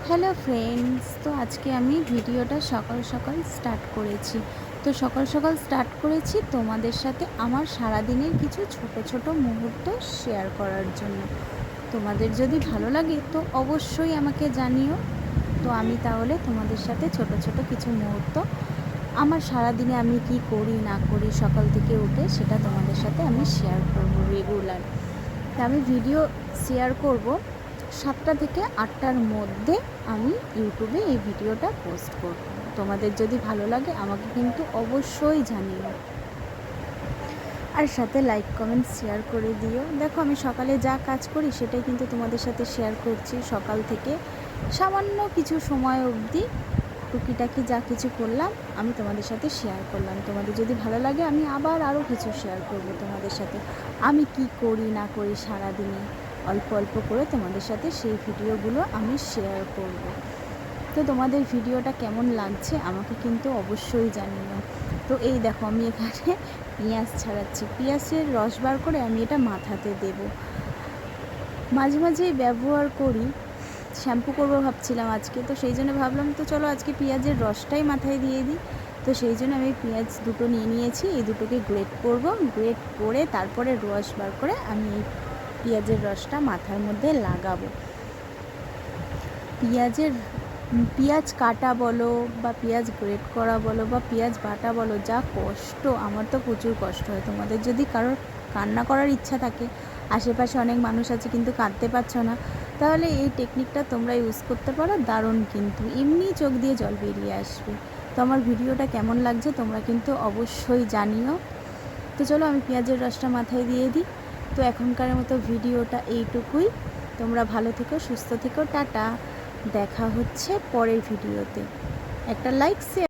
Hello friends, তো আজকে আমি ভিডিওটা সকাল সকাল স্টার্ট করেছি। তো সকাল সকাল স্টার্ট করেছি তোমাদের সাথে আমার সারাদিনের কিছু ছোট ছোট মুহূর্ত শেয়ার করার জন্য। তোমাদের যদি ভালো লাগে তো অবশ্যই আমাকে জানিও। তো আমি তাহলে তোমাদের সাথে ছোট ছোট কিছু মুহূর্ত আমার সারাদিনে আমি কি করি না করি সকাল থেকে উঠে সেটা তোমাদের সাথে আমি শেয়ার করব রেগুলার। তা আমি ভিডিও শেয়ার করব 7টা থেকে 8টার মধ্যে। আমি ইউটিউবে এই ভিডিওটা পোস্ট করব। তোমাদের যদি ভালো লাগে আমাকে কিন্তু অবশ্যই জানিও, আর সাথে লাইক কমেন্ট শেয়ার করে দিও। দেখো আমি সকালে যা কাজ করি সেটাই কিন্তু তোমাদের সাথে শেয়ার করছি। সকাল থেকে সামান্য কিছু সময় অবধি টুকিটাকি যা কিছু করলাম আমি তোমাদের সাথে শেয়ার করলাম। তোমাদের যদি ভালো লাগে আমি আবার আরও কিছু শেয়ার করব তোমাদের সাথে। আমি কি করি না করি সারাদিনে অল্প অল্প করে তোমাদের সাথে সেই ভিডিওগুলো আমি শেয়ার করব। তো তোমাদের ভিডিওটা কেমন লাগছে আমাকে কিন্তু অবশ্যই জানিও। তো এই দেখো আমি এখানে পেঁয়াজ ছাড়াচ্ছি। পেঁয়াজের রস বার করে আমি এটা মাথাতে দেব। মাঝে মাঝেই ব্যবহার করি, শ্যাম্পু করবো ভাবছিলাম আজকে, তো সেই জন্য ভাবলাম তো চলো আজকে পেঁয়াজের রসটাই মাথায় দিয়ে দিই। তো সেই জন্য আমি পেঁয়াজ দুটো নিয়ে নিয়েছি, এই দুটোকে গ্রেট করব। গ্রেট করে তারপরে রস বার করে আমি এই পেঁয়াজের রসটা মাথার মধ্যে লাগাবো। পেঁয়াজ কাটা বলো বা পেঁয়াজ গ্রেট করা বলো বা পেঁয়াজ বাটা বলো, যা কষ্ট, আমার তো প্রচুর কষ্ট হয়। তোমাদের যদি কারোর কান্না করার ইচ্ছা থাকে, আশেপাশে অনেক মানুষ আছে কিন্তু কাঁদতে পারছো না, তাহলে এই টেকনিকটা তোমরা ইউজ করতে পারো। দারুণ, কিন্তু এমনি চোখ দিয়ে জল বেরিয়ে আসবে। তো আমার ভিডিওটা কেমন লাগছে তোমরা কিন্তু অবশ্যই জানিও। তো চলো আমি পেঁয়াজের রসটা মাথায় দিয়ে দিই। তো এখনকার মতো ভিডিওটা এইটুকুই। তোমরা ভালো থেকো, সুস্থ থেকো, টাটা। দেখা হচ্ছে পরের ভিডিওতে। একটা লাইক শেয়ার